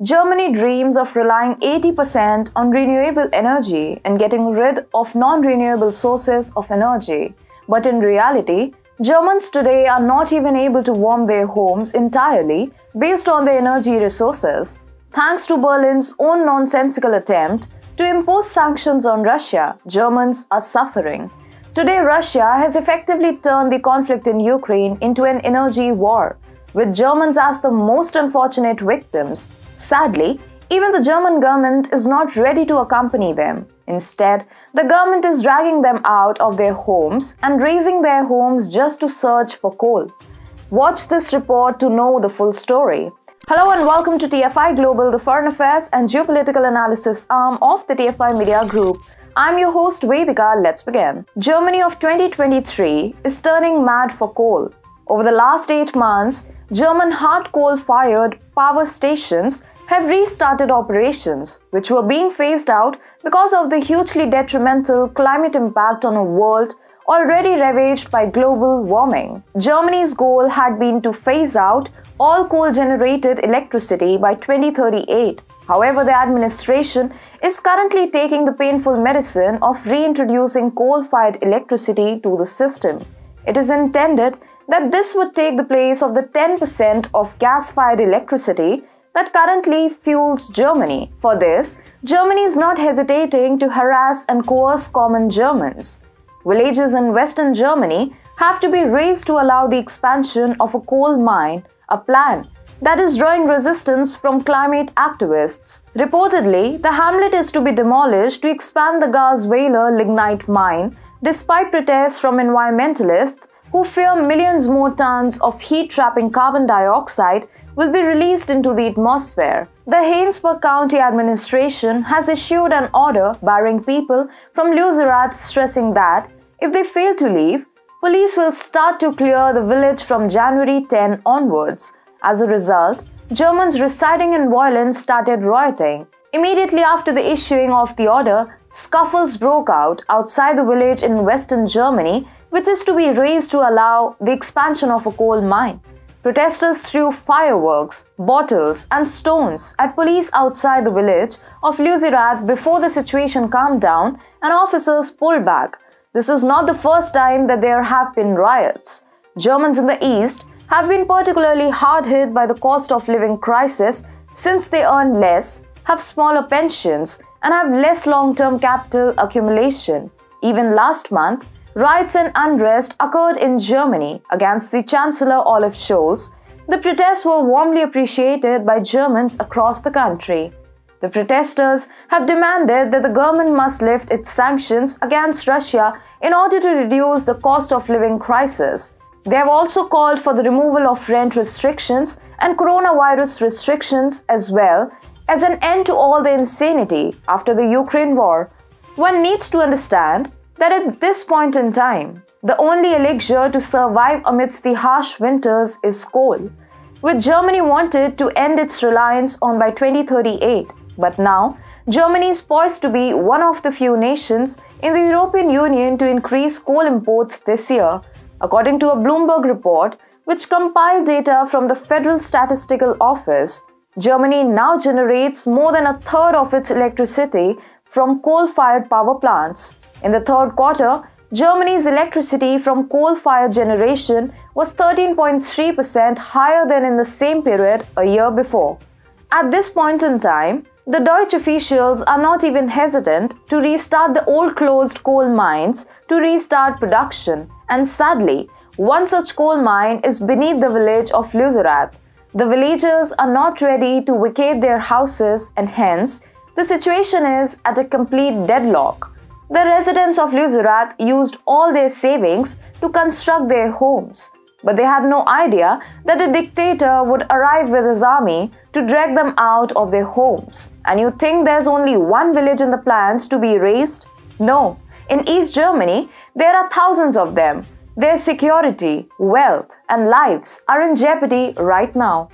Germany dreams of relying 80% on renewable energy and getting rid of non-renewable sources of energy. But in reality, Germans today are not even able to warm their homes entirely based on their energy resources, thanks to Berlin's own nonsensical attempt to impose sanctions on Russia. Germans are suffering. Today, Russia has effectively turned the conflict in Ukraine into an energy war, with Germans as the most unfortunate victims. Sadly, even the German government is not ready to accompany them. Instead, the government is dragging them out of their homes and razing their homes just to search for coal. Watch this report to know the full story. Hello and welcome to TFIGlobal, the foreign affairs and geopolitical analysis arm of the TFI Media Group. I'm your host Vedika. Let's begin. Germany of 2023 is turning mad for coal. Over the last 8 months, German hard coal-fired power stations have restarted operations, which were being phased out because of the hugely detrimental climate impact on a world already ravaged by global warming. Germany's goal had been to phase out all coal-generated electricity by 2038. However, the administration is currently taking the painful medicine of reintroducing coal-fired electricity to the system. It is intended that this would take the place of the 10% of gas-fired electricity that currently fuels Germany. For this, Germany is not hesitating to harass and coerce common Germans. Villages in Western Germany have to be razed to allow the expansion of a coal mine, a plan that is drawing resistance from climate activists. Reportedly, the hamlet is to be demolished to expand the Gas-Weiler lignite mine, despite protests from environmentalists who fear millions more tons of heat-trapping carbon dioxide will be released into the atmosphere. The Heinsberg County administration has issued an order barring people from Lützerath, stressing that if they fail to leave, police will start to clear the village from January 10 onwards. As a result, Germans residing in Boilen started rioting. Immediately after the issuing of the order, scuffles broke out outside the village in Western Germany, which is to be razed to allow the expansion of a coal mine. Protesters threw fireworks, bottles, and stones at police outside the village of Lützerath before the situation calmed down and officers pulled back. This is not the first time that there have been riots. Germans in the East have been particularly hard hit by the cost of living crisis since they earn less, have smaller pensions, and have less long-term capital accumulation. Even last month, riots and unrest occurred in Germany against the Chancellor Olaf Scholz. The protests were warmly appreciated by Germans across the country. The protesters have demanded that the government must lift its sanctions against Russia in order to reduce the cost of living crisis. They have also called for the removal of rent restrictions and coronavirus restrictions, as well as an end to all the insanity after the Ukraine war. One needs to understand that at this point in time, the only elixir to survive amidst the harsh winters is coal, which Germany wanted to end its reliance on by 2038. But now, Germany is poised to be one of the few nations in the European Union to increase coal imports this year, according to a Bloomberg report which compiled data from the Federal Statistical Office. Germany now generates more than a third of its electricity from coal-fired power plants. In the third quarter, Germany's electricity from coal-fired generation was 13.3% higher than in the same period a year before. At this point in time, the Deutsche officials are not even hesitant to restart the old closed coal mines to restart production, and sadly, one such coal mine is beneath the village of Lützerath. The villagers are not ready to vacate their houses, and hence, the situation is at a complete deadlock. The residents of Lützerath used all their savings to construct their homes, but they had no idea that a dictator would arrive with his army to drag them out of their homes. And you think there's only one village in the plans to be razed? No. In East Germany, there are thousands of them. Their security, wealth, and lives are in jeopardy right now.